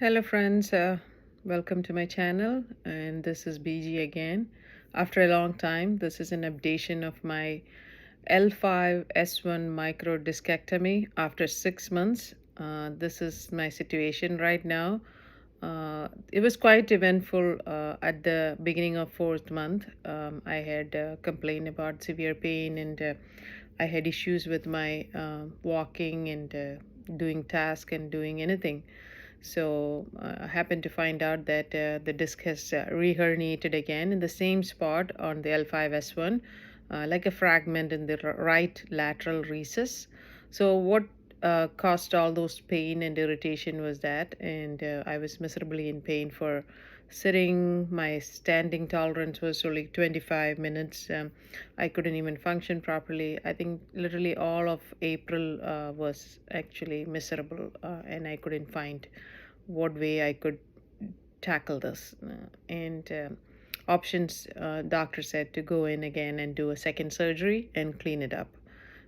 Hello friends, welcome to my channel, and this is BG again. After a long time, this is an updation of my L5-S1 microdiscectomy after 6 months. This is my situation right now. It was quite eventful at the beginning of fourth month. I had complained about severe pain and I had issues with my walking and doing task and doing anything. So I happened to find out that the disc has reherniated again in the same spot on the L5-S1, like a fragment in the right lateral recess. So what caused all those pain and irritation was that, and I was miserably in pain for sitting. My standing tolerance was only 25 minutes. I couldn't even function properly. I think literally all of April was actually miserable, and I couldn't find what way I could tackle this. And options, doctor said to go in again and do a second surgery and clean it up,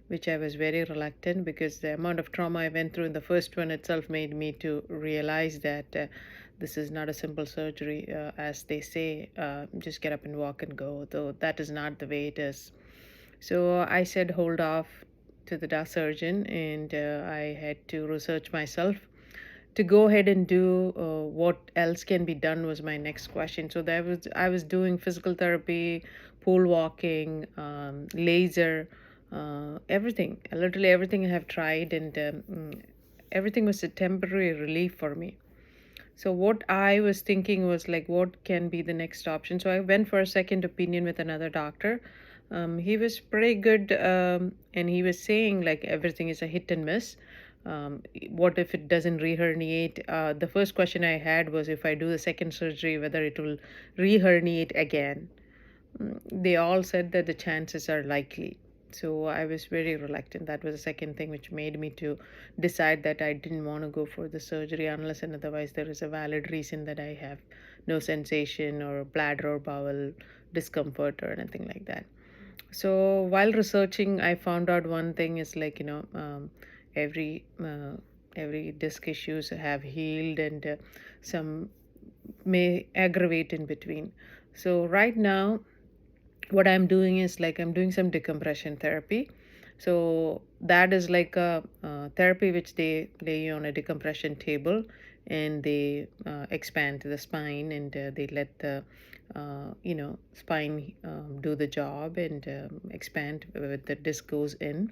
which I was very reluctant because the amount of trauma I went through in the first one itself made me to realize that this is not a simple surgery, as they say, just get up and walk and go, though that is not the way it is. So I said hold off to the surgeon, and I had to research myself to go ahead and do what else can be done was my next question. So I was doing physical therapy, pool walking, laser, everything. Literally everything I have tried, and everything was a temporary relief for me. So what I was thinking was like, what can be the next option? So I went for a second opinion with another doctor. He was pretty good, and he was saying like everything is a hit and miss. What if it doesn't reherniate? The first question I had was if I do the second surgery, whether it will reherniate again. They all said that the chances are likely. So I was very reluctant. That was the second thing which made me to decide that I didn't want to go for the surgery unless and otherwise there is a valid reason that I have no sensation or bladder or bowel discomfort or anything like that. So while researching, I found out one thing is like, every every disc issues have healed, and some may aggravate in between. So right now what I'm doing is like I'm doing some decompression therapy. So that is like a therapy which they lay you on a decompression table, and they expand the spine, and they let the spine do the job and expand with the disc goes in.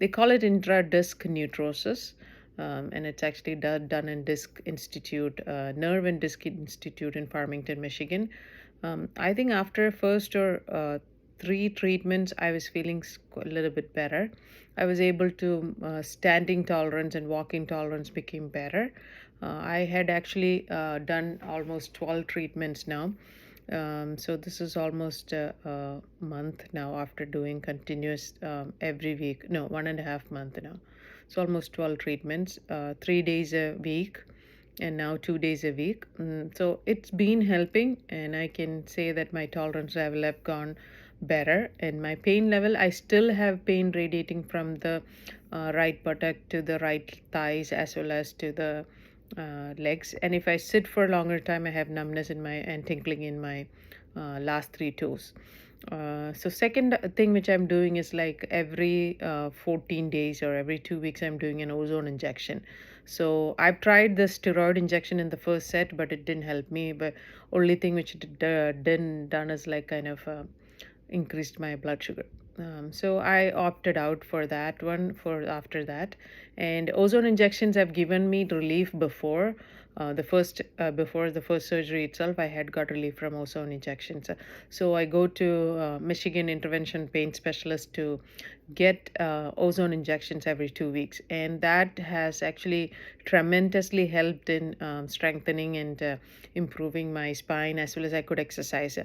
They call it intra-disc neutrosis. And it's actually done in Disc Institute, Nerve and Disc Institute in Farmington, Michigan. I think after first or three treatments, I was feeling a little bit better. I was able to standing tolerance and walking tolerance became better. I had actually done almost 12 treatments now. So this is almost a month now after doing continuous every week. No, 1.5 months now. So almost 12 treatments, 3 days a week, and now 2 days a week. So it's been helping, and I can say that my tolerance level have gone better, and my pain level, I still have pain radiating from the right buttock to the right thighs as well as to the legs. And if I sit for a longer time, I have numbness in my and tingling in my last three toes. So second thing which I'm doing is like every 14 days or every 2 weeks I'm doing an ozone injection. So I've tried the steroid injection in the first set, but it didn't help me. But only thing which it didn't done is like kind of increased my blood sugar. So I opted out for that one for after that. And ozone injections have given me relief before. Before the first surgery itself, I had got relief from ozone injections. So I go to Michigan intervention pain specialist to get ozone injections every 2 weeks, and that has actually tremendously helped in strengthening and improving my spine as well as I could exercise.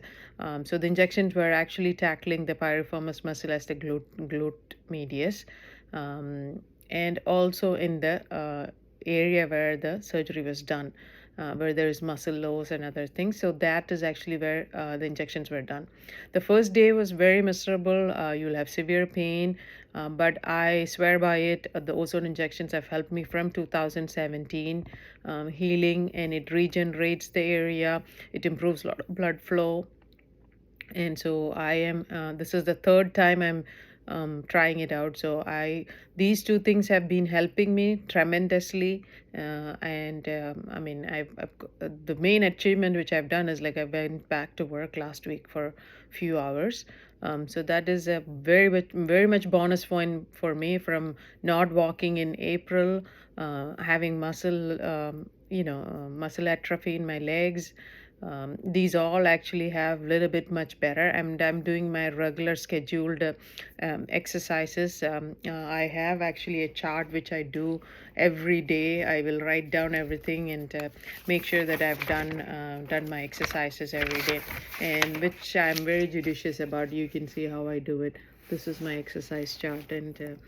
So the injections were actually tackling the piriformis muscle as the glute medius, and also in the area where the surgery was done, where there is muscle loss and other things. So that is actually where the injections were done. The first day was very miserable. You'll have severe pain, but I swear by it. The ozone injections have helped me from 2017, healing, and it regenerates the area. It improves lot of blood flow. And so I am this is the third time I'm trying it out. So I these two things have been helping me tremendously. And I mean, the main achievement which I've done is like I went back to work last week for a few hours. So that is a very much bonus point for me from not walking in April, having muscle atrophy in my legs. These all actually have a little bit much better, and I'm doing my regular scheduled exercises. I have actually a chart which I do every day. I will write down everything and make sure that I've done my exercises every day, and which I'm very judicious about. You can see how I do it. This is my exercise chart, and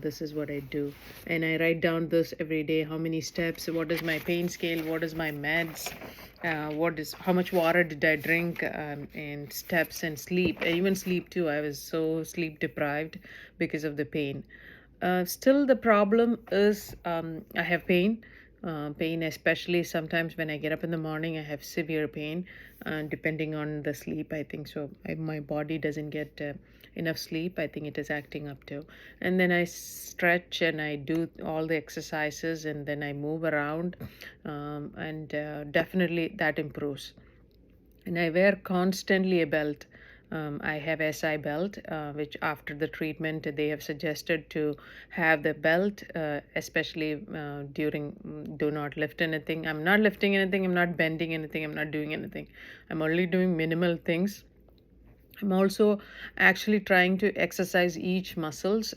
this is what I do. And I write down this every day: how many steps, what is my pain scale, what is my meds, how much water did I drink, and steps and sleep. Even sleep too. I was so sleep deprived because of the pain. Still, the problem is I have pain. Pain, especially sometimes when I get up in the morning, I have severe pain, depending on the sleep. I think so. My body doesn't get enough sleep. I think it is acting up too. And then I stretch and I do all the exercises, and then I move around, and definitely that improves. And I wear constantly a belt. I have SI belt, which after the treatment they have suggested to have the belt, especially during do not lift anything. I'm not lifting anything. I'm not bending anything. I'm not doing anything. I'm only doing minimal things. I'm also actually trying to exercise each muscles,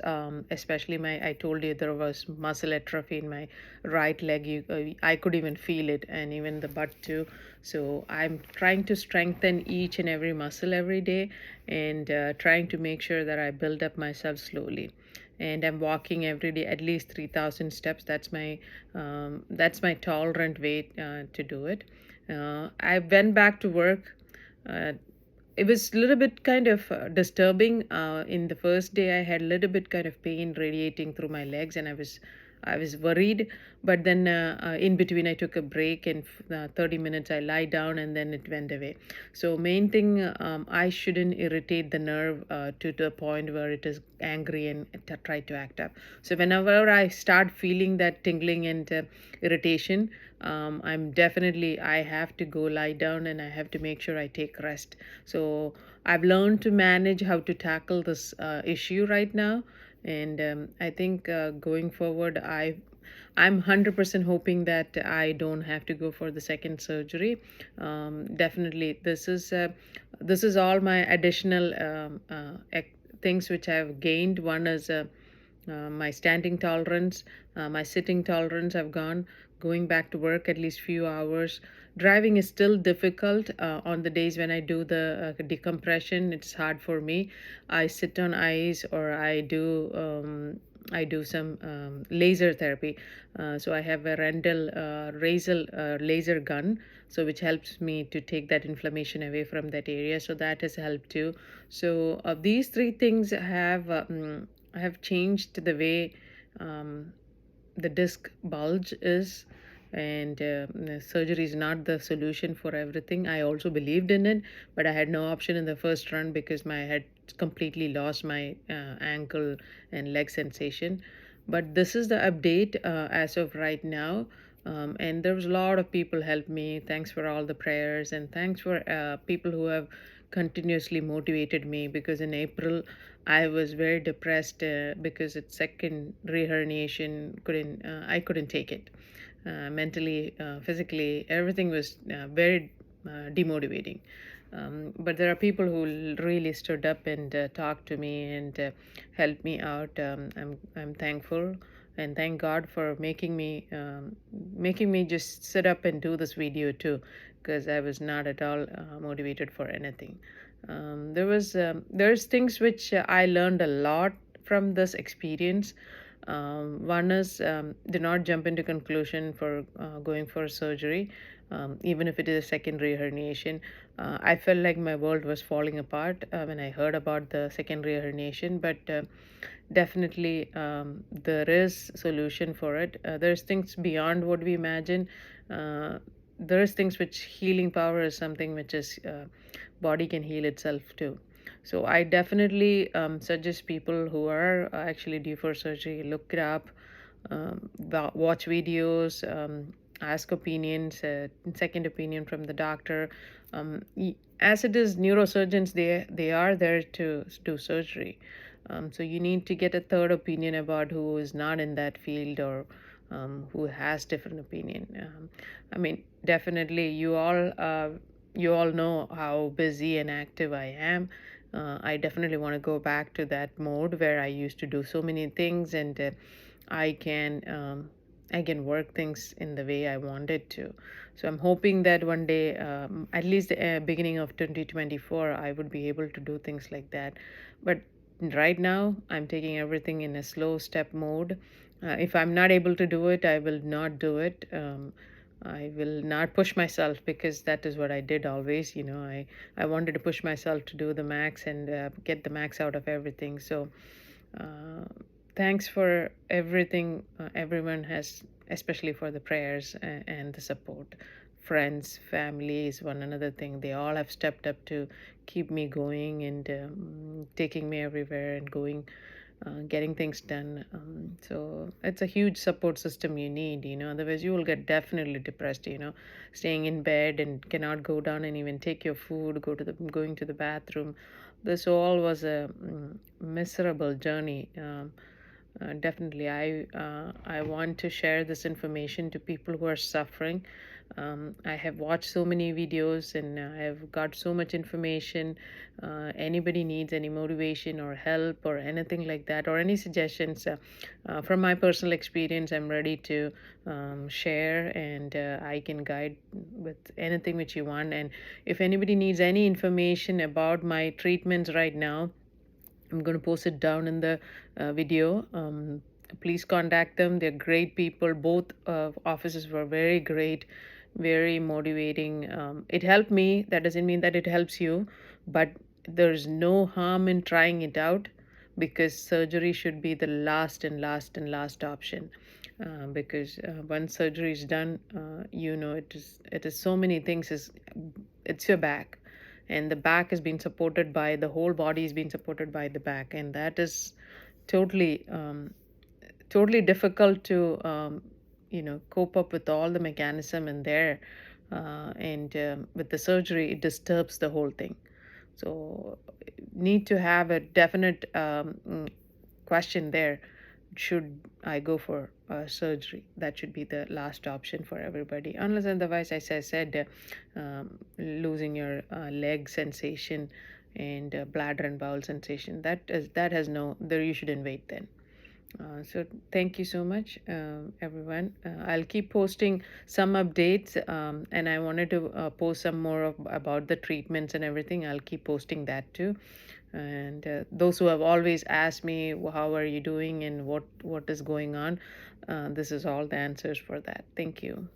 especially I told you there was muscle atrophy in my right leg. I could even feel it, and even the butt too. So I'm trying to strengthen each and every muscle every day, and trying to make sure that I build up myself slowly. And I'm walking every day at least 3,000 steps. That's my tolerant way to do it. I went back to work. Uh, it was a little bit kind of disturbing. In the first day I had a little bit kind of pain radiating through my legs, and I was worried. But then in between I took a break, and 30 minutes I lie down, and then it went away. So main thing, I shouldn't irritate the nerve to the point where it is angry and try to act up. So whenever I start feeling that tingling and irritation, I have to go lie down, and I have to make sure I take rest. So I've learned to manage how to tackle this issue right now. And I think going forward, I'm 100% hoping that I don't have to go for the second surgery. Definitely, this is all my additional things which I've gained. One is my standing tolerance, my sitting tolerance. I've gone going back to work at least few hours. Driving is still difficult on the days when I do the decompression. It's hard for me. I sit on ice, or I do some laser therapy. So I have a Rendell laser gun, so which helps me to take that inflammation away from that area. So that has helped too. So these three things have changed the way the disc bulge is. And surgery is not the solution for everything. I also believed in it, but I had no option in the first run because I had completely lost my ankle and leg sensation. But this is the update as of right now. And there was a lot of people helped me. Thanks for all the prayers, and thanks for people who have continuously motivated me, because in April I was very depressed because it's secondary herniation. I couldn't take it. Mentally, physically, everything was very demotivating. But there are people who really stood up and talked to me and helped me out. I'm thankful, and thank God for making me just sit up and do this video too, because I was not at all motivated for anything. There's things which I learned a lot from this experience. One is, do not jump into conclusion for going for surgery, even if it is a secondary herniation. I felt like my world was falling apart when I heard about the secondary herniation, but definitely there is solution for it. There's things beyond what we imagine. Uh, there is things which healing power is something which is body can heal itself too. So I definitely suggest people who are actually due for surgery, look it up, watch videos, ask opinions, second opinion from the doctor. As it is, neurosurgeons, they are there to do surgery. So you need to get a third opinion about who is not in that field, or who has different opinion. I mean, definitely you all know how busy and active I am. I definitely want to go back to that mode where I used to do so many things, and I can I can work things in the way I wanted to. So I'm hoping that one day, at least the beginning of 2024, I would be able to do things like that. But right now, I'm taking everything in a slow step mode. If I'm not able to do it, I will not do it. I will not push myself, because that is what I did always. I wanted to push myself to do the max and get the max out of everything. So uh, thanks for everything everyone has, especially for the prayers and the support. Friends, family is one another thing. They all have stepped up to keep me going, and taking me everywhere and going, getting things done. So it's a huge support system you need, otherwise you will get definitely depressed, staying in bed and cannot go down and even take your food, going to the bathroom. This all was a miserable journey. Definitely, I want to share this information to people who are suffering. I have watched so many videos, and I have got so much information. Anybody needs any motivation or help or anything like that, or any suggestions, from my personal experience, I'm ready to share, and I can guide with anything which you want. And if anybody needs any information about my treatments right now, I'm going to post it down in the video. Please contact them. They're great people. Both offices were very great, very motivating. It helped me. That doesn't mean that it helps you, but there's no harm in trying it out, because surgery should be the last and last and last option. Because once surgery is done, it is so many things. It's your back, and the back is being supported by the whole body, is being supported by the back, and that is totally totally difficult to cope up with all the mechanism in there. And with the surgery, it disturbs the whole thing. So need to have a definite question there. Should I go for surgery? That should be the last option for everybody. Unless otherwise, as I said, losing your leg sensation and bladder and bowel sensation, that has no, there you shouldn't wait then. So thank you so much, everyone. I'll keep posting some updates, and I wanted to post some more about the treatments and everything. I'll keep posting that too. And those who have always asked me, how are you doing and what is going on, this is all the answers for that. Thank you.